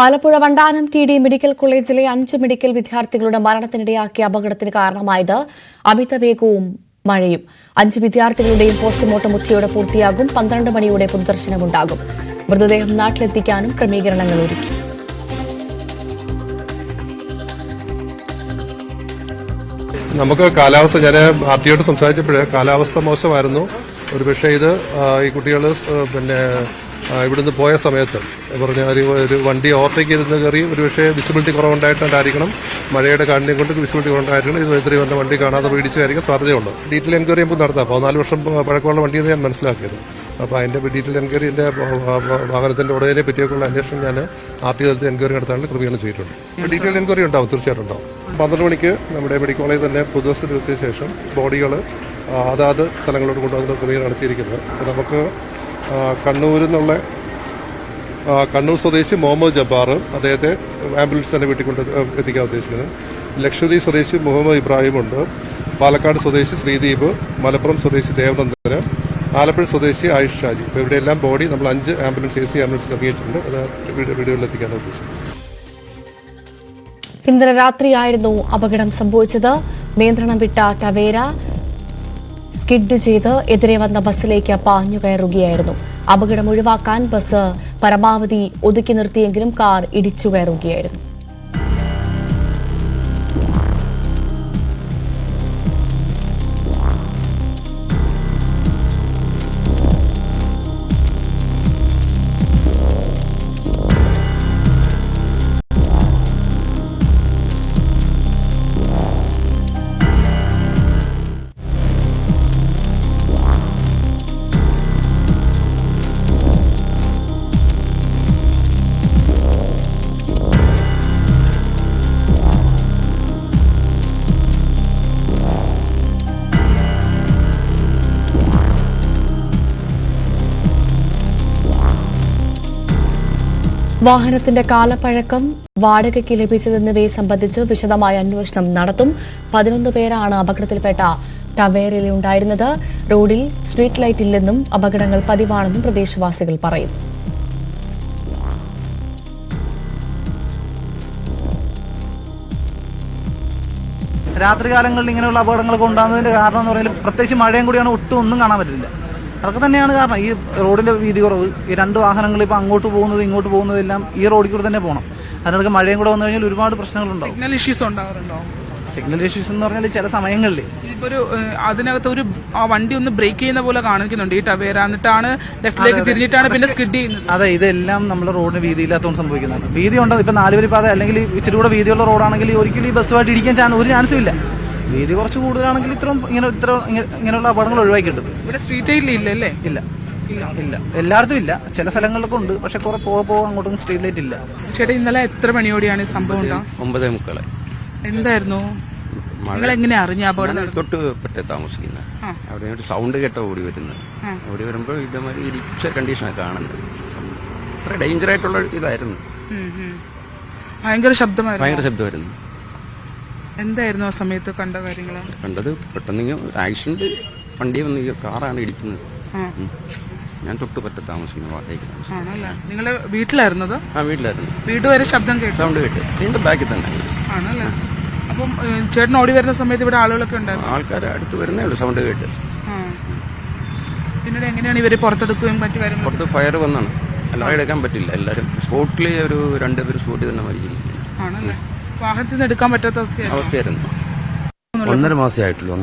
Alappuzha Vandanam ടി.ഡി. Medical കോളേജിലെ 5 medical വിദ്യാർത്ഥികളുടെ മരണത്തിനിടയാക്കിയ അപകടത്തിന് കാരണമായത് അമിതവേഗവും മഴയും. 5 വിദ്യാർത്ഥികളുടെയും പോസ്റ്റ്മോർട്ടം ഉച്ചയോടെ പൂർത്തിയാകും. 12 മണിയോടെ പൊതുദർശനമുണ്ടാകും. മൃതദേഹം നാട്ടിലെത്തിക്കാനും ക്രമീകരണങ്ങൾ ഒരുക്കി. നമുക്ക് കാലാവസ്ഥ ഞാൻ ആർട്ടിയോട് സംസാരിച്ചപ്പോൾ കാലാവസ്ഥ മോശമായിരുന്നു. ഒരുപക്ഷെ ഇത് ഈ കുട്ടികൾ ഇവിടുന്ന് പോയ സമയത്ത് പറഞ്ഞാൽ ഒരു വണ്ടി ഓവർടേക്ക് ചെയ്തെന്ന് കയറി ഒരുപക്ഷെ വിസിബിലിറ്റി കുറവുണ്ടായിട്ടായിരിക്കണം, മഴയുടെ കാഠിന്യം കൊണ്ട് വിസിബിലിറ്റി കുറവുണ്ടായിരിക്കണം. ഇത് ഇത്രയും വന്ന വണ്ടി കാണാതെ പേടിച്ചായിരിക്കും സാധ്യതയുണ്ട്. ഡീറ്റെയിൽ എൻക്വയറി നമുക്ക് നടത്താം. 14 വർഷം പഴക്കമുള്ള വണ്ടിയെന്ന് ഞാൻ മനസ്സിലാക്കിയത്. അപ്പോൾ അതിൻ്റെ ഡീറ്റെയിൽ എൻക്വയറി എൻ്റെ വാഹനത്തിൻ്റെ ഉടനെ പറ്റിയൊക്കെയുള്ള അന്വേഷണം ഞാൻ ആർട്ടിഒ എൻക്വയറി നടത്താനുള്ള ക്രമീകരണം ചെയ്തിട്ടുണ്ട്. ഡീറ്റെയിൽ എൻക്വയറി ഉണ്ടാവും, തീർച്ചയായിട്ടും ഉണ്ടാവും. 12 മണിക്ക് നമ്മുടെ മെഡിക്കൽ കോളേജിൽ തന്നെ പൊതുദർശനത്തിന് ശേഷം ബോഡികൾ അതാത് സ്ഥലങ്ങളോട് കൊണ്ടുവന്ന ക്രമീകരണം നടത്തിയിരിക്കുന്നത്. അപ്പോൾ നമുക്ക് കണ്ണൂർ സ്വദേശി മുഹമ്മദ് ജബ്ബാർ, അദ്ദേഹത്തെ ആംബുലൻസ് തന്നെ വീട്ടിൽ കൊണ്ട് എത്തിക്കാൻ ഉദ്ദേശിക്കുന്നത്. ലക്ഷദ്വീപ് സ്വദേശി മുഹമ്മദ് ഇബ്രാഹിമുണ്ട്. പാലക്കാട് സ്വദേശി ശ്രീദീപ്, മലപ്പുറം സ്വദേശി ദേവനന്ദന്, ആലപ്പുഴ സ്വദേശി ആയുഷ് ഷാജി. ഇപ്പോൾ ഇവിടെയെല്ലാം ബോഡി നമ്മൾ 5 ആംബുലൻസ് AC ആംബുലൻസ് ക്രമീകരിച്ചിട്ടുണ്ട്. അത് വീടുകളിൽ എത്തിക്കാനാണ് ഉദ്ദേശിച്ചത്. ഇന്നലെ രാത്രിയായിരുന്നു അപകടം സംഭവിച്ചത്. നിയന്ത്രണം വിട്ട ടവേര സ്കിഡ് ചെയ്ത് എതിരെ വന്ന ബസ്സിലേക്ക് പാഞ്ഞു കയറുകയായിരുന്നു. അപകടം ഒഴിവാക്കാൻ ബസ് പരമാവധി ഒതുക്കി നിർത്തിയെങ്കിലും കാർ ഇടിച്ചു കയറുകയായിരുന്നു. വാഹനത്തിന്റെ കാലപ്പഴക്കം, വാടകയ്ക്ക് ലഭിച്ചതെന്നിവയെ സംബന്ധിച്ച് വിശദമായ അന്വേഷണം നടത്തും. 11 പേരാണ് അപകടത്തിൽപ്പെട്ട ടവേരയിൽ ഉണ്ടായിരുന്നത്. റോഡിൽ സ്ട്രീറ്റ് ലൈറ്റ് ഇല്ലെന്നും അപകടങ്ങൾ പതിവാണെന്നും പ്രദേശവാസികൾ പറയുന്നു. രാത്രികാലങ്ങളിൽ ഇങ്ങനെയുള്ള അപകടങ്ങളൊക്കെ ഉണ്ടാകുന്നതിന്റെ കാരണം എന്ന് പറയുന്നത് പ്രത്യേകിച്ച് മഴയും കൂടിയാണ്, ഒട്ടും ഒന്നും കാണാൻ പറ്റില്ല. അതൊക്കെ തന്നെയാണ് കാരണം. ഈ റോഡിന്റെ വീതി കുറവ്, ഈ 2 വാഹനങ്ങൾ ഇപ്പോൾ അങ്ങോട്ട് പോകുന്നത് ഇങ്ങോട്ട് പോകുന്നതെല്ലാം ഈ റോഡിൽ കൂടെ തന്നെ പോകണം. അതിനൊക്കെ മഴയും കൂടെ വന്നു കഴിഞ്ഞാൽ ഒരുപാട് പ്രശ്നങ്ങളുണ്ടാവും. സിഗ്നൽ ഇഷ്യൂസ് ഉണ്ടാവാറുണ്ടോ? സിഗ്നൽ ഇഷ്യൂസ് എന്ന് പറഞ്ഞാൽ ചില സമയങ്ങളിൽ ഇപ്പൊ അതിനകത്ത് ഒരു വണ്ടി ഒന്ന് ബ്രേക്ക് ചെയ്യുന്ന പോലെ കാണിക്കുന്നുണ്ട് ഈ ടവേര, എന്നിട്ടാണ് ലെഫ്റ്റിലേക്ക് തിരിഞ്ഞിട്ടാണ് പിന്നെ സ്കിഡ് ചെയ്യുന്നത്. അതെ, ഇതെല്ലാം നമ്മുടെ റോഡിന് വീതിയില്ലാത്തതുകൊണ്ട് സംഭവിക്കുന്നുണ്ട്. വീതി ഉണ്ടോ ഇപ്പൊ 4 വരി പാത അല്ലെങ്കിൽ ഇച്ചിരി കൂടെ വീതിയുള്ള റോഡാണെങ്കിൽ ഒരിക്കലും ഈ ബസ്സുമായിട്ട് ഇടിക്കാൻ ഒരു ചാൻസും ഇല്ല. വീതി കുറച്ച് കൂടുതലാണെങ്കിൽ ഇങ്ങനെയുള്ള അപകടങ്ങൾ ഒഴിവാക്കി കിട്ടും. ഇവിടെ സ്ട്രീറ്റ് ലൈറ്റ് ഇല്ലല്ലേ? ഇല്ല, എല്ലായിടത്തും ഇല്ല. ചില സ്ഥലങ്ങളിലൊക്കെ ഉണ്ട്, പക്ഷെ കുറെ പോകാൻ അങ്ങോട്ടും സ്ട്രീറ്റ് ലൈറ്റ് ഇല്ല. ചേട്ടാ, ഇന്നലെ എത്ര മണിയോടെയാണ് ഈ സംഭവം? 9:45. എന്തായിരുന്നു നിങ്ങൾ എങ്ങനെ അറിഞ്ഞ അപകടം? തൊട്ട് പെട്ടെ താമസിക്കുന്നത്. അവിടെ ഒരു സൗണ്ട് കേട്ടോ ഓടി വരുന്നത്. ഓടി വരുമ്പോൾ ഇതേമാതിരി ഇരിച്ച കണ്ടീഷനാണ് കാണുന്നത്. അത്ര ഡേഞ്ചർ ആയിട്ടുള്ള ഇതായിരുന്നു. ഭയങ്കര ശബ്ദമായിരുന്നു. എന്തായിരുന്നു ആ സമയത്ത് കണ്ട കാര്യങ്ങൾ? കണ്ടത് പെട്ടെന്ന് ആക്സിഡന്റ് വണ്ടി വന്ന് കാറാണ് ഇടിക്കുന്നത്. ഞാൻ തൊട്ട് പറ്റ താമസിക്കുന്നു, വാടകയ്ക്ക് താമസിക്കുന്നു. നിങ്ങള് വീട്ടിലായിരുന്നത്? വീട്ടിലായിരുന്നു. വീട് വരെ ശബ്ദം കേട്ടു? സൗണ്ട് കേട്ട് വീണ്ടും ബാക്കിൽ തന്നെ. ആണല്ലേ? അപ്പം ചേട്ടൻ ഓടി വരുന്ന സമയത്ത് ഇവിടെ ആളുകളൊക്കെ ഉണ്ടായിരുന്നു? ആൾക്കാർ അടുത്ത് വരുന്നേ ഉള്ളൂ, സൗണ്ട് കേട്ട്. പിന്നീട് എങ്ങനെയാണ് ഇവര് പുറത്തെടുക്കുകയും മറ്റു കാര്യങ്ങൾ? പുറത്ത് ഫയർ വന്നാണ്, അല്ലാതെ എടുക്കാൻ പറ്റില്ല. എല്ലാവരും സ്പോട്ടിൽ ഒരു 2 പേര് സ്പോട്ടിൽ തന്നെ മരിച്ചിരിക്കുന്നു. ആണല്ലേ? വാഹനത്തിൽ നിന്ന് എടുക്കാൻ പറ്റാത്ത അവസ്ഥയായിരുന്നു. 1.5 മാസമായിട്ടുള്ളൂ.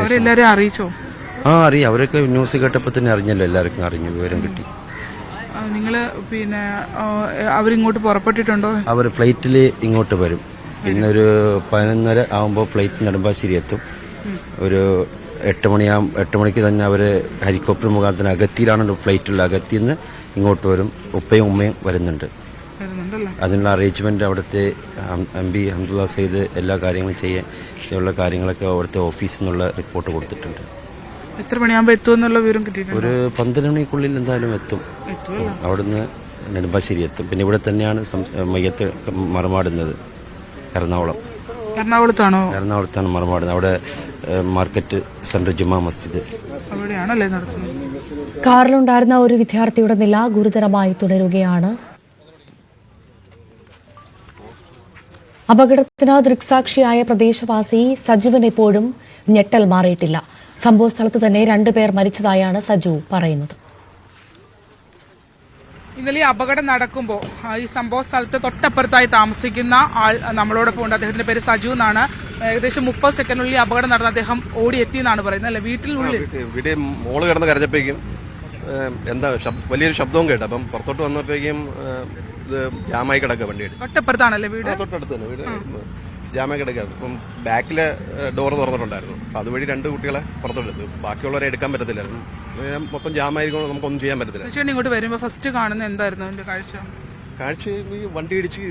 അവരെല്ലാരും അറിയിച്ചോ? അറിയാം. അവരൊക്കെ ന്യൂസ് കേട്ടപ്പോൾ തന്നെ അറിഞ്ഞല്ലോ, എല്ലാവർക്കും അറിഞ്ഞു, വിവരം കിട്ടി. നിങ്ങള് അവരിങ്ങോട്ട് പുറപ്പെട്ടിട്ടുണ്ടോ? അവർ ഫ്ലൈറ്റിൽ ഇങ്ങോട്ട് വരും. ഇന്നൊരു 11:30 ആകുമ്പോൾ ഫ്ലൈറ്റ് നെടുമ്പാശ്ശേരി എത്തും. ഒരു 8 മണിക്ക് തന്നെ അവർ ഹെലികോപ്റ്റർ മുഖാന്തരം അഗത്തിയിലാണ് ഫ്ലൈറ്റുള്ള. അഗത്തിയിൽ നിന്ന് ഇങ്ങോട്ട് വരും. ഉപ്പയും ഉമ്മയും വരുന്നുണ്ട്. അതിനുള്ള അറേഞ്ച്മെന്റ് അവിടുത്തെ MP ഹംദുള്ള സയ്യിദ് എല്ലാ കാര്യങ്ങളും ചെയ്യാനുള്ള കാര്യങ്ങളൊക്കെ അവിടുത്തെ ഓഫീസിൽ നിന്നുള്ള റിപ്പോർട്ട് കൊടുത്തിട്ടുണ്ട്. എത്ര മണിയാകുമ്പോൾ എത്തുമെന്നുള്ള വിവരം കിട്ടിയിട്ടുണ്ട്? ഒരു 12 മണിക്കുള്ളിൽ എന്തായാലും എത്തും. അവിടുന്ന് നെടുമ്പാശ്ശേരി എത്തും. പിന്നെ ഇവിടെ തന്നെയാണ് മയ്യത്ത് മറമാടുന്നത്. എറണാകുളത്താണ് മറമാടുന്നത്. അവിടെ മാർക്കറ്റ് സെൻട്രൽ ജുമാ മസ്ജിദ് അവിടെയാണല്ലേ നടത്തുന്നത്. കാറിലുണ്ടായിരുന്ന ഒരു വിദ്യാർത്ഥിയുടെ നില ഗുരുതരമായി തുടരുകയാണ്. അപകടത്തിന് ദൃക്സാക്ഷിയായ പ്രദേശവാസി സജുവിന് ഇപ്പോഴും ഞെട്ടൽ മാറിയിട്ടില്ല. സംഭവസ്ഥലത്ത് തന്നെ 2 പേർ മരിച്ചതായാണ് സജു പറയുന്നത്. ഇന്നലെ അപകടം നടക്കുമ്പോൾ ഈ സംഭവ സ്ഥലത്ത് തൊട്ടപ്പുറത്തായി താമസിക്കുന്ന ആൾ നമ്മളോടൊപ്പം ഉണ്ട്. അദ്ദേഹത്തിന്റെ പേര് സജു എന്നാണ്. ഏകദേശം 30 സെക്കൻഡിനുള്ളിൽ അപകടം നടന്ന അദ്ദേഹം ഓടിയെത്തിയെന്നാണ് പറയുന്നത്. അല്ലെ, വീട്ടിനുള്ളിൽ വീട്ടിൽ മോള് കിടന്ന് കരഞ്ഞപ്പോഴേക്കും എന്താ വലിയൊരു ശബ്ദവും കേട്ടു. അപ്പം പുറത്തോട്ട് വന്നപ്പോഴേക്കും ഇത് ജാമായി കിടക്കുക വണ്ടി തൊട്ടപ്പുറത്താണല്ലേ വീട്? തൊട്ടടുത്ത് തന്നെ വീട് ജാമായി കിടക്കുക. അപ്പം ബാക്കിലെ ഡോറ് തുറന്നിട്ടുണ്ടായിരുന്നു. അപ്പം അതുവഴി 2 കുട്ടികളെ പുറത്തോട്ടെടുത്തു. ബാക്കിയുള്ളവരെ എടുക്കാൻ പറ്റത്തില്ലായിരുന്നു. മൊത്തം ജാമായിരിക്കും, നമുക്കൊന്നും ചെയ്യാൻ പറ്റത്തില്ല. തീർച്ചയായും ഇങ്ങോട്ട് വരുമ്പോൾ ഫസ്റ്റ് കാണുന്ന എന്തായിരുന്നു അതിന്റെ കാഴ്ച ഈ വണ്ടി ഇടിച്ച്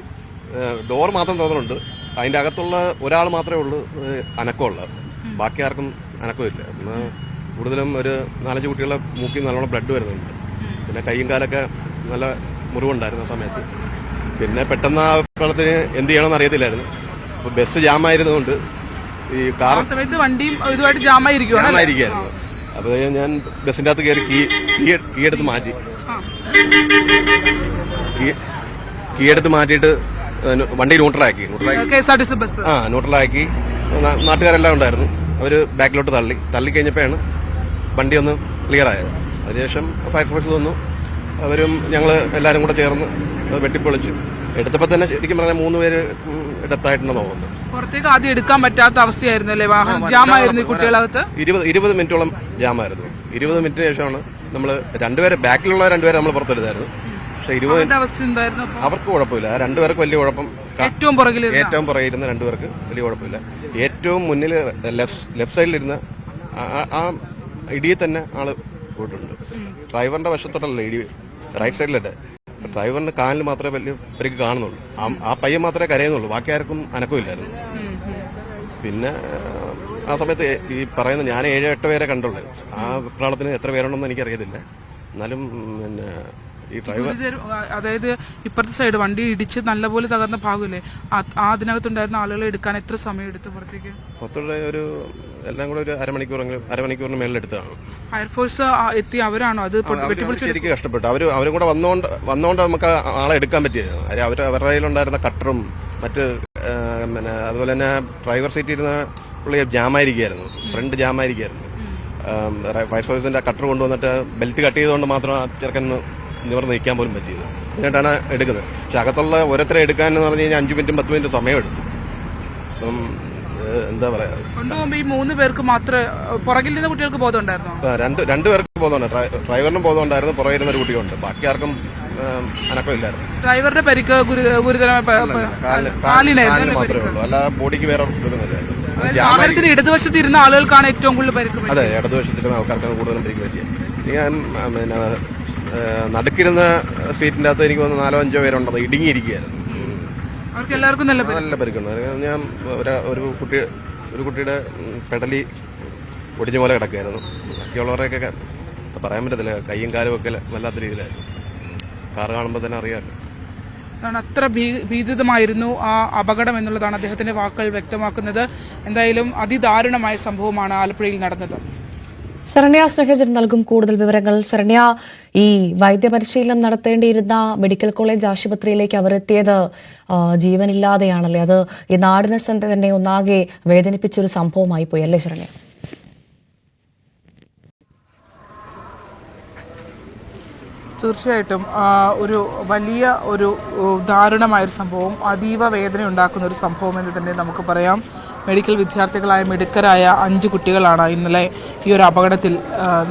ഡോർ മാത്രം തുറന്നിട്ടുണ്ട്. അതിന്റെ അകത്തുള്ള ഒരാൾ മാത്രമേ ഉള്ളൂ അനക്കമുള്ളത്. ബാക്കി ആർക്കും അനക്കമില്ല. കൂടുതലും ഒരു 4-5 കുട്ടികളെ മൂക്കിൽ നല്ലോണം ബ്ലഡ് വരുന്നുണ്ട്. പിന്നെ കൈയും കാലൊക്കെ നല്ല മുറിവുണ്ടായിരുന്നു ആ സമയത്ത്. പിന്നെ പെട്ടെന്ന് ആ വെള്ളത്തിന് എന്ത് ചെയ്യണമെന്ന് അറിയത്തില്ലായിരുന്നു. അപ്പൊ ബസ് ജാമായിരുന്നതുകൊണ്ട് ഈ കാർ സമയത്ത് വണ്ടിയും ഇതുമായിട്ട് ജാമായിരിക്കുമായിരുന്നു. അപ്പൊ ഞാൻ ബസിന്റെ അകത്ത് കയറി കീ എടുത്ത് മാറ്റി കീ എടുത്ത് മാറ്റിയിട്ട് വണ്ടി ന്യൂട്രലാക്കി. ന്യൂട്രലാക്കി നാട്ടുകാരെല്ലാം ഉണ്ടായിരുന്നു. അവര് ബാക്കിലോട്ട് തള്ളി കഴിഞ്ഞപ്പോഴാണ് വണ്ടി ഒന്ന് ക്ലിയർ ആയത്. അതിനുശേഷം ഫയർഫോഴ്സ് വന്നു. അവരും ഞങ്ങൾ എല്ലാവരും കൂടെ ചേർന്ന് അത് വെട്ടിപ്പൊളിച്ച് എടുത്തപ്പോൾ തന്നെ ശരിക്കും പറഞ്ഞാൽ 3 പേര് ഡെത്തായിട്ടുണ്ടെന്ന് തോന്നുന്നു. പുറത്തേക്ക് ആദ്യം എടുക്കാൻ പറ്റാത്ത അവസ്ഥയായിരുന്നു അല്ലേ? വാഹനം ജാമായിരുന്നു കുട്ടികളകത്ത്. 20 മിനിറ്റോളം ജാമായിരുന്നു. 20 മിനിറ്റിന് ശേഷമാണ് നമ്മൾ 2 പേരെ ബാക്കിലുള്ള 2 പേരെ നമ്മൾ പുറത്തെടുത്തായിരുന്നു. പക്ഷെ 20 അവസ്ഥ എന്തായിരുന്നു? അവർക്ക് കുഴപ്പമില്ല. 2 പേർക്ക് വലിയ കുഴപ്പം. ഏറ്റവും പുറകിലിരുന്ന 2 പേർക്ക് വലിയ കുഴപ്പമില്ല. ഏറ്റവും മുന്നിൽ ലെഫ്റ്റ് സൈഡിലിരുന്ന ആ ഇടിയിൽ തന്നെ ആള് പോയിട്ടുണ്ട്. ഡ്രൈവറിന്റെ വശത്തോട്ടല്ല ഇടി, റൈറ്റ് സൈഡിലല്ലേ. ഡ്രൈവറിന് കാലിൽ മാത്രമേ വലിയ പരിക്ക് കാണുന്നുള്ളൂ. ആ പയ്യൻ മാത്രമേ കരയുന്നുള്ളൂ. ബാക്കി ആർക്കും അനക്കമില്ലായിരുന്നു. പിന്നെ ആ സമയത്ത് ഈ പറയുന്ന ഞാൻ 7-8 പേരെ കണ്ടുള്ളൂ. ആ വെപ്രാളത്തിന് എത്ര പേരുണ്ടെന്ന് എനിക്കറിയത്തില്ല. എന്നാലും പിന്നെ ഈ ഡ്രൈവർ, അതായത് ഇപ്പുറത്തെ സൈഡ് വണ്ടി ഇടിച്ച് നല്ലപോലെ തകർന്ന ഭാഗമില്ലേ, അതിനകത്തുണ്ടായിരുന്ന ആളുകളെ എടുക്കാൻ എത്ര സമയം എടുത്തു പുറത്തേക്ക്? പുറത്തുള്ള ഒരു എല്ലാം കൂടെ ഒരു അരമണിക്കൂറിന് മേളിൽ എടുത്തതാണ്. ഫയർഫോഴ്സ് എത്തി. അവരാണോ അത് ശരിക്കും കഷ്ടപ്പെട്ടു. അവരും കൂടെ വന്നോണ്ട് നമുക്ക് ആളെ എടുക്കാൻ പറ്റിയത്. അവരുടെ കയ്യിലുണ്ടായിരുന്ന കട്ടറും മറ്റ് പിന്നെ അതുപോലെ തന്നെ ഡ്രൈവർ സീറ്റിൽ ഇരുന്ന പുള്ളി ജാമായിരിക്കുകയായിരുന്നു, ഫ്രണ്ട് ജാമായിരിക്കുകയായിരുന്നു. ഫയർഫോഴ്സിന്റെ കട്ടർ കൊണ്ടുവന്നിട്ട് ബെൽറ്റ് കട്ട് ചെയ്തുകൊണ്ട് മാത്രം ആ ചെറുക്കൻ നിവർന്ന് നിൽക്കാൻ പോലും പറ്റിയത്. എന്നിട്ടാണ് എടുക്കുന്നത്. പക്ഷെ അകത്തുള്ള ഓരോരുത്തരെ എടുക്കാൻ എന്ന് പറഞ്ഞു കഴിഞ്ഞാൽ 5 മിനിറ്റും 10 മിനിറ്റും സമയം എടുക്കും. അപ്പം എന്താ പറയാ, ഈ 3 പേർക്ക് മാത്രമേ പുറകിൽ നിന്ന് കുട്ടികൾക്ക് ബോധം ഉണ്ടായിരുന്നു. 2 പേർക്ക് ബോധമുണ്ട്. ഡ്രൈവറിനും ബോധമുണ്ടായിരുന്നു. പുറകിരുന്ന ഒരു കുട്ടിയുണ്ട്. ബാക്കി ആർക്കും അനക്കമില്ലായിരുന്നു. ഡ്രൈവറുടെ പരിക്ക് ഗുരുതരമായ കാലിന് മാത്രമേ ഉള്ളൂ. അല്ല ബോഡിക്ക് വേറെ ഇതൊന്നുമില്ലായിരുന്നു. വാഹനത്തിന് ഇടതുവശത്ത് ഇരുന്ന ആളുകൾക്കാണ് ഏറ്റവും കൂടുതൽ പരിക്ക്. അതെ, ഇടതുവശത്തിരുന്ന ആൾക്കാർക്കാണ് കൂടുതലും പരിക്ക് പറ്റിയത്. പിന്നെ നടുക്കിരുന്ന സീറ്റിന്റെ അകത്ത് എനിക്ക് 4-5 പേരുണ്ടത് ഇടുങ്ങിയിരിക്കുകയായിരുന്നു. അവർക്ക് എല്ലാവർക്കും നല്ല പരിക്കുണ്ട്. ഞാൻ ഒരു കുട്ടിയുടെ പെടലി ഒടിഞ്ഞ പോലെ കിടക്കുകയായിരുന്നു. ബാക്കിയുള്ളവരെയൊക്കെ പറയാൻ പറ്റത്തില്ല. കൈയും കാലും ഒക്കെ വല്ലാത്ത രീതിയിലായിരുന്നു. കാറ് കാണുമ്പോൾ തന്നെ അറിയാമല്ലോ. അത്ര ഭീതിതമായിരുന്നു ആ അപകടം എന്നുള്ളതാണ് അദ്ദേഹത്തിന്റെ വാക്കുകൾ വ്യക്തമാക്കുന്നത്. എന്തായാലും അതിദാരുണമായ സംഭവമാണ് ആലപ്പുഴയിൽ നടന്നത്. ശരണ്യ സ്നേഹജൻ നൽകും കൂടുതൽ വിവരങ്ങൾ. ശരണ്യ, ഈ വൈദ്യപരിശീലനം നടത്തേണ്ടിയിരുന്ന മെഡിക്കൽ കോളേജ് ആശുപത്രിയിലേക്ക് അവർ എത്തിയത് ജീവനില്ലാതെയാണല്ലേ? അത് ഈ നാടിനെ തന്നെ ഒന്നാകെ വേദനിപ്പിച്ചൊരു സംഭവമായി പോയി അല്ലേ ശരണ്യ? തീർച്ചയായിട്ടും ഒരു വലിയ ഒരു ദാരുണമായൊരു സംഭവം, അതീവ വേദന ഉണ്ടാക്കുന്ന ഒരു സംഭവം എന്ന് തന്നെ നമുക്ക് പറയാം. മെഡിക്കൽ വിദ്യാർത്ഥികളായ മിടുക്കരായ 5 കുട്ടികളാണ് ഇന്നലെ ഈ ഒരു അപകടത്തിൽ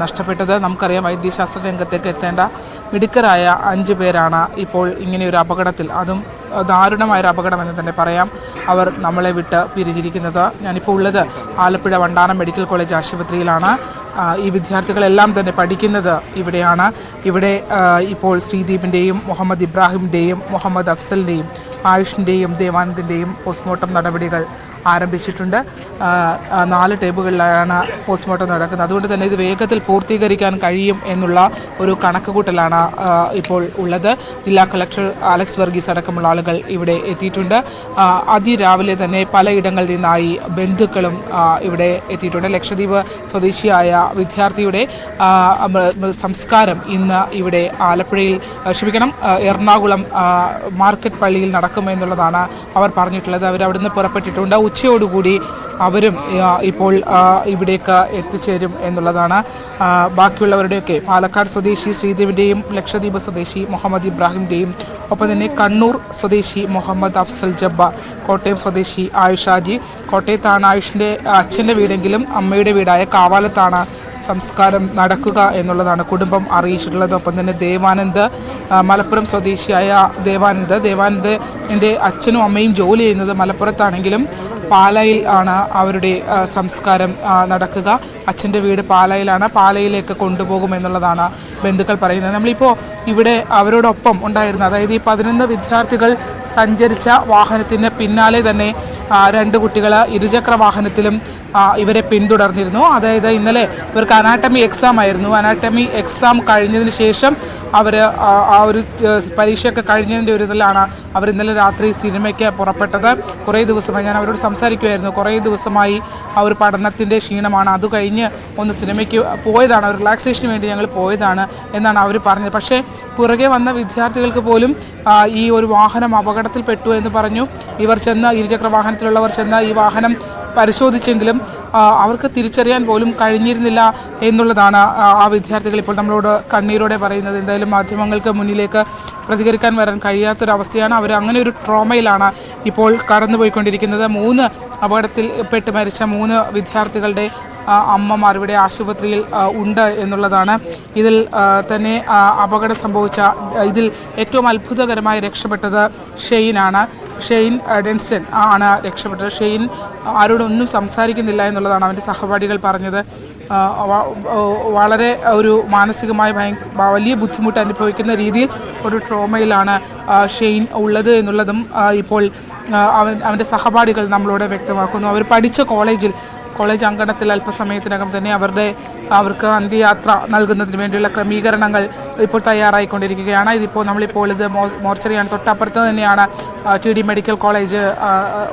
നഷ്ടപ്പെട്ടത്. നമുക്കറിയാം, വൈദ്യശാസ്ത്ര രംഗത്തേക്ക് എത്തേണ്ട മിടുക്കരായ 5 പേരാണ് ഇപ്പോൾ ഇങ്ങനെയൊരു അപകടത്തിൽ, അതും ദാരുണമായൊരു അപകടം എന്ന് തന്നെ പറയാം, അവർ നമ്മളെ വിട്ട് പിരിഞ്ഞിരിക്കുന്നത്. ഞാനിപ്പോൾ ഉള്ളത് ആലപ്പുഴ വണ്ടാനം മെഡിക്കൽ കോളേജ് ആശുപത്രിയിലാണ്. ഈ വിദ്യാർത്ഥികളെല്ലാം തന്നെ പഠിക്കുന്നത് ഇവിടെയാണ്. ഇവിടെ ഇപ്പോൾ ശ്രീദീപിൻ്റെയും മുഹമ്മദ് ഇബ്രാഹിമിൻ്റെയും മുഹമ്മദ് അഫ്സലിൻ്റെയും ആയുഷിൻ്റെയും ദേവാനന്ദിൻ്റെയും പോസ്റ്റ്മോർട്ടം നടപടികൾ ആരംഭിച്ചിട്ടുണ്ട്. 4 ടേബുകളിലാണ് പോസ്റ്റ്മോർട്ടം നടക്കുന്നത്. അതുകൊണ്ട് തന്നെ ഇത് വേഗത്തിൽ പൂർത്തീകരിക്കാൻ കഴിയും എന്നുള്ള ഒരു കണക്കുകൂട്ടലാണ് ഇപ്പോൾ ഉള്ളത്. ജില്ലാ കളക്ടർ അലക്സ് വർഗീസ് അടക്കമുള്ള ആളുകൾ ഇവിടെ എത്തിയിട്ടുണ്ട്. അതിരാവിലെ തന്നെ പലയിടങ്ങളിൽ നിന്നായി ബന്ധുക്കളും ഇവിടെ എത്തിയിട്ടുണ്ട്. ലക്ഷദ്വീപ് സ്വദേശിയായ വിദ്യാർത്ഥിയുടെ സംസ്കാരം ഇന്ന് ഇവിടെ ആലപ്പുഴയിൽ എറണാകുളം മാർക്കറ്റ് പള്ളിയിൽ നടക്കുമെന്നുള്ളതാണ് അവർ പറഞ്ഞിട്ടുള്ളത്. അവരവിടുന്ന് പുറപ്പെട്ടിട്ടുണ്ട്. ഉച്ചയോടുകൂടി അവരും ഇപ്പോൾ ഇവിടേക്ക് എത്തിച്ചേരും എന്നുള്ളതാണ്. ബാക്കിയുള്ളവരുടെയൊക്കെ പാലക്കാട് സ്വദേശി ശ്രീദേവിൻ്റെയും ലക്ഷദ്വീപ് സ്വദേശി മുഹമ്മദ് ഇബ്രാഹിമിൻ്റെയും ഒപ്പം തന്നെ കണ്ണൂർ സ്വദേശി മുഹമ്മദ് അഫ്സൽ ജബ്ബാർ, കോട്ടയം സ്വദേശി ആയുഷാജി, കോട്ടയത്താണ് ആയുഷിൻ്റെ അച്ഛൻ്റെ വീടെങ്കിലും അമ്മയുടെ വീടായ കാവാലത്താണ് സംസ്കാരം നടക്കുക എന്നുള്ളതാണ് കുടുംബം അറിയിച്ചിട്ടുള്ളത്. ഒപ്പം തന്നെ ദേവാനന്ദ്, മലപ്പുറം സ്വദേശിയായ ദേവാനന്ദിൻ്റെ അച്ഛനും അമ്മയും ജോലി ചെയ്യുന്നത് മലപ്പുറത്താണെങ്കിലും പാലായിൽ ആണ് അവരുടെ സംസ്കാരം നടക്കുക. അച്ഛൻ്റെ വീട് പാലായിലാണ്. പാലയിലേക്ക് കൊണ്ടുപോകുമെന്നുള്ളതാണ് ബന്ധുക്കൾ പറയുന്നത്. നമ്മളിപ്പോൾ ഇവിടെ അവരോടൊപ്പം ഉണ്ടായിരുന്ന, അതായത് ഈ 11 വിദ്യാർത്ഥികൾ സഞ്ചരിച്ച വാഹനത്തിന് പിന്നാലെ തന്നെ 2 കുട്ടികൾ ഇരുചക്ര വാഹനത്തിലും ഇവരെ പിന്തുടർന്നിരുന്നു. അതായത് ഇന്നലെ ഇവർക്ക് അനാട്ടമി എക്സാം ആയിരുന്നു. അനാട്ടമി എക്സാം കഴിഞ്ഞതിന് ശേഷം അവർ ആ ഒരു പരീക്ഷയൊക്കെ കഴിഞ്ഞതിൻ്റെ ഒരു ഇതിലാണ് അവർ ഇന്നലെ രാത്രി സിനിമയ്ക്ക് പുറപ്പെട്ടത്. കുറേ ദിവസമായി ഞാൻ അവരോട് സംസാരിക്കുമായിരുന്നു. കുറേ ദിവസമായി ആ ഒരു പഠനത്തിൻ്റെ ക്ഷീണമാണ്. അത് കഴിഞ്ഞ് ഒന്ന് സിനിമയ്ക്ക് പോയതാണ്, ഒരു റിലാക്സേഷന് വേണ്ടി ഞങ്ങൾ പോയതാണ് എന്നാണ് അവർ പറഞ്ഞത്. പക്ഷേ പുറകെ വന്ന വിദ്യാർത്ഥികൾക്ക് പോലും ഈ ഒരു വാഹനം അപകടത്തിൽപ്പെട്ടു എന്ന് പറഞ്ഞു. ഇരുചക്ര വാഹനത്തിലുള്ളവർ ചെന്ന് ഈ വാഹനം പരിശോധിച്ചെങ്കിലും അവർക്ക് തിരിച്ചറിയാൻ പോലും കഴിഞ്ഞിരുന്നില്ല എന്നുള്ളതാണ് ആ വിദ്യാർത്ഥികൾ ഇപ്പോൾ നമ്മളോട് കണ്ണീരോടെ പറയുന്നത്. എന്തായാലും മാധ്യമങ്ങൾക്ക് മുന്നിലേക്ക് പ്രതികരിക്കാൻ വരാൻ കഴിയാത്തൊരവസ്ഥയാണ്. അവർ അങ്ങനെ ഒരു ട്രോമയിലാണ് ഇപ്പോൾ കടന്നുപോയിക്കൊണ്ടിരിക്കുന്നത്. 3 അപകടത്തിൽ പെട്ട് മരിച്ച 3 വിദ്യാർത്ഥികളുടെ അമ്മമാർ ഇവിടെ ആശുപത്രിയിൽ ഉണ്ട് എന്നുള്ളതാണ്. ഇതിൽ തന്നെ അപകടം സംഭവിച്ച ഇതിൽ ഏറ്റവും അത്ഭുതകരമായി രക്ഷപ്പെട്ടത് ഷെയ്നാണ്. ഷെയ്ൻ ഡെൻസ്റ്റൺ ആണ് രക്ഷപ്പെട്ടത്. ഷെയ്ൻ ആരോടൊന്നും സംസാരിക്കുന്നില്ല എന്നുള്ളതാണ് അവൻ്റെ സഹപാഠികൾ പറഞ്ഞത്. വളരെ ഒരു മാനസികമായി വലിയ ബുദ്ധിമുട്ട് അനുഭവിക്കുന്ന രീതിയിൽ ഒരു ട്രോമയിലാണ് ഷെയ്ൻ ഉള്ളത് എന്നുള്ളതും ഇപ്പോൾ അവൻ്റെ സഹപാഠികൾ നമ്മളോട് വ്യക്തമാക്കുന്നു. അവർ പഠിച്ച കോളേജ് അങ്കണത്തിൽ അല്പസമയത്തിനകം തന്നെ അവർക്ക് അന്ത്യയാത്ര നൽകുന്നതിന് വേണ്ടിയുള്ള ക്രമീകരണങ്ങൾ ഇപ്പോൾ തയ്യാറായിക്കൊണ്ടിരിക്കുകയാണ്. നമ്മളിപ്പോൾ ഇത് മോർച്ചറിയാണ്. തൊട്ടപ്പുറത്ത് തന്നെയാണ് TD മെഡിക്കൽ കോളേജ്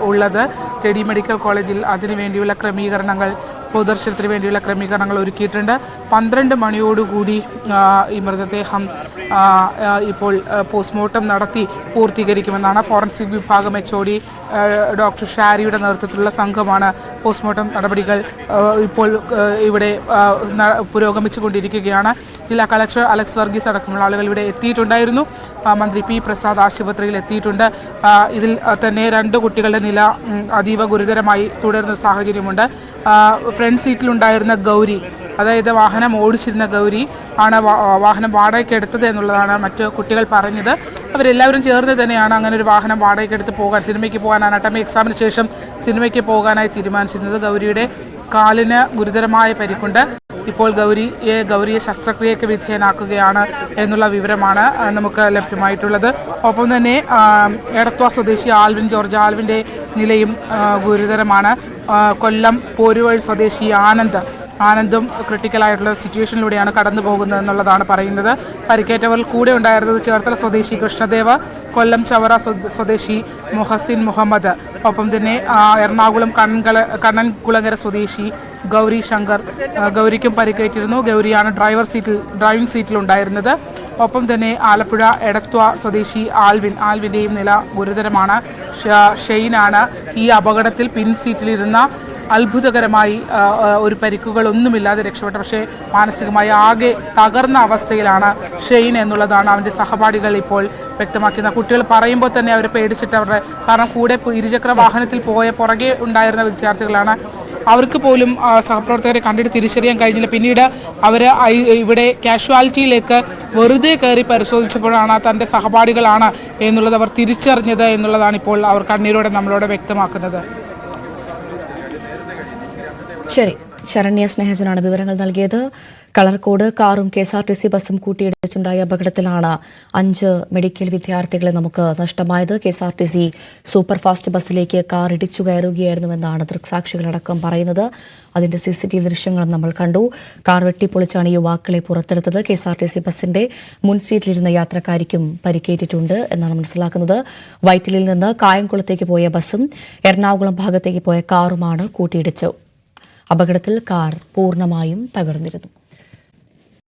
ഉള്ളത്. TD മെഡിക്കൽ കോളേജിൽ അതിനുവേണ്ടിയുള്ള ക്രമീകരണങ്ങൾ, പൊതുദർശനത്തിന് വേണ്ടിയുള്ള ക്രമീകരണങ്ങൾ ഒരുക്കിയിട്ടുണ്ട്. 12 മണിയോടുകൂടി ഈ മൃതദേഹം ഇപ്പോൾ പോസ്റ്റ്മോർട്ടം നടത്തി പൂർത്തീകരിക്കുമെന്നാണ് ഫോറൻസിക് വിഭാഗം HOD ഡോക്ടർ ഷാരിയുടെ നേതൃത്വത്തിലുള്ള സംഘമാണ് പോസ്റ്റ്മോർട്ടം നടപടികൾ ഇപ്പോൾ ഇവിടെ പുരോഗമിച്ചുകൊണ്ടിരിക്കുകയാണ്. ജില്ലാ കളക്ടർ അലക്സ് വർഗീസ് അടക്കമുള്ള ആളുകൾ ഇവിടെ എത്തിയിട്ടുണ്ടായിരുന്നു. മന്ത്രി P പ്രസാദ് ആശുപത്രിയിൽ എത്തിയിട്ടുണ്ട്. ഇതിൽ തന്നെ 2 കുട്ടികളുടെ നില അതീവ ഗുരുതരമായി തുടരുന്ന സാഹചര്യമുണ്ട്. ഫ്രണ്ട് സീറ്റിലുണ്ടായിരുന്ന ഗൗരി, അതായത് വാഹനം ഓടിച്ചിരുന്ന ഗൗരി ആണ് വാഹനം വാടകയ്ക്ക് എടുത്തത് എന്നുള്ളതാണ് മറ്റു കുട്ടികൾ പറഞ്ഞത്. അവരെല്ലാവരും ചേർന്ന് തന്നെയാണ് അങ്ങനെ ഒരു വാഹനം വാടകയ്ക്ക് എടുത്ത് സിനിമയ്ക്ക് പോകാൻ അനാട്ടമി എക്സാമിന് ശേഷം സിനിമയ്ക്ക് പോകാനായി തീരുമാനിച്ചിരുന്നത്. ഗൗരിയുടെ കാലിന് ഗുരുതരമായ പരിക്കുണ്ട്. ഇപ്പോൾ ഗൗരിയെ ശസ്ത്രക്രിയയ്ക്ക് വിധേയനാക്കുകയാണ് എന്നുള്ള വിവരമാണ് നമുക്ക് ലഭ്യമായിട്ടുള്ളത്. ഒപ്പം തന്നെ എടത്വ സ്വദേശി ആൽവിൻ ജോർജ്, ആൽവിൻ്റെ നിലയും ഗുരുതരമാണ്. കൊല്ലം പോരുവഴി സ്വദേശി ആനന്ദും ക്രിട്ടിക്കലായിട്ടുള്ള സിറ്റുവേഷനിലൂടെയാണ് കടന്നു പോകുന്നത് എന്നുള്ളതാണ് പറയുന്നത്. പരിക്കേറ്റവർ കൂടെ ഉണ്ടായിരുന്നത് ചേർത്തല സ്വദേശി കൃഷ്ണദേവ്, കൊല്ലം ചവറ സ്വദേശി മുഹസിൻ മുഹമ്മദ്, ഒപ്പം തന്നെ എറണാകുളം കണ്ണൻകുളങ്ങര സ്വദേശി ഗൗരി ശങ്കർ. ഗൗരിക്കും പരിക്കേറ്റിരുന്നു. ഗൗരിയാണ് ഡ്രൈവിംഗ് സീറ്റിലുണ്ടായിരുന്നത്. ഒപ്പം തന്നെ ആലപ്പുഴ എടത്വ സ്വദേശി ആൽവിൻ്റെയും നില ഗുരുതരമാണ്. ഷെയ്നാണ് ഈ അപകടത്തിൽ പിൻ സീറ്റിലിരുന്ന അത്ഭുതകരമായി ഒരു പരിക്കുകളൊന്നുമില്ലാതെ രക്ഷപ്പെട്ട, പക്ഷേ മാനസികമായി ആകെ തകർന്ന അവസ്ഥയിലാണ് ഷെയ്ൻ എന്നുള്ളതാണ് അവൻ്റെ സഹപാഠികൾ ഇപ്പോൾ വ്യക്തമാക്കുന്നത്. കുട്ടികൾ പറയുമ്പോൾ തന്നെ അവർ പേടിച്ചിട്ട് കാരണം കൂടെ ഇരുചക്ര വാഹനത്തിൽ പുറകെ ഉണ്ടായിരുന്ന വിദ്യാർത്ഥികളാണ്. അവർക്ക് പോലും സഹപ്രവർത്തകരെ കണ്ടിട്ട് തിരിച്ചറിയാൻ കഴിഞ്ഞില്ല. പിന്നീട് അവർ ഇവിടെ കാഷ്വാലിറ്റിയിലേക്ക് വെറുതെ കയറി പരിശോധിച്ചപ്പോഴാണ് തൻ്റെ സഹപാഠികളാണ് എന്നുള്ളത് അവർ തിരിച്ചറിഞ്ഞത് എന്നുള്ളതാണ് ഇപ്പോൾ അവർ കണ്ണീരോടെ നമ്മളോട് വ്യക്തമാക്കുന്നത്. ശരി. ശരണ്യ സ്നേഹജനാണ് വിവരങ്ങൾ നൽകിയത്. കളർകോട് കാറും KSRTC ബസും കൂട്ടിയിടിച്ചുണ്ടായ അപകടത്തിലാണ് 5 മെഡിക്കൽ വിദ്യാർത്ഥികളെ നമുക്ക് നഷ്ടമായത്. KSRTC സൂപ്പർഫാസ്റ്റ് ബസ്സിലേക്ക് കാർ ഇടിച്ചു കയറുകയായിരുന്നുവെന്നാണ് ദൃക്സാക്ഷികളടക്കം പറയുന്നത്. അതിന്റെ CCTV ദൃശ്യങ്ങളും നമ്മൾ കണ്ടു. കാർ വെട്ടിപ്പൊളിച്ചാണ് യുവാക്കളെ പുറത്തെടുത്തത്. KSRTC ബസിന്റെ മുൻ സീറ്റിലിരുന്ന യാത്രക്കാരിക്കും പരിക്കേറ്റിട്ടുണ്ട് എന്നാണ് മനസ്സിലാക്കുന്നത്. വൈറ്റിലിൽ നിന്ന് കായംകുളത്തേക്ക് പോയ ബസും എറണാകുളം ഭാഗത്തേക്ക് പോയ കാറുമാണ് കൂട്ടിയിടിച്ചത്. അപകടത്തിൽ കാർ പൂർണ്ണമായും തകർന്നിരുന്നു.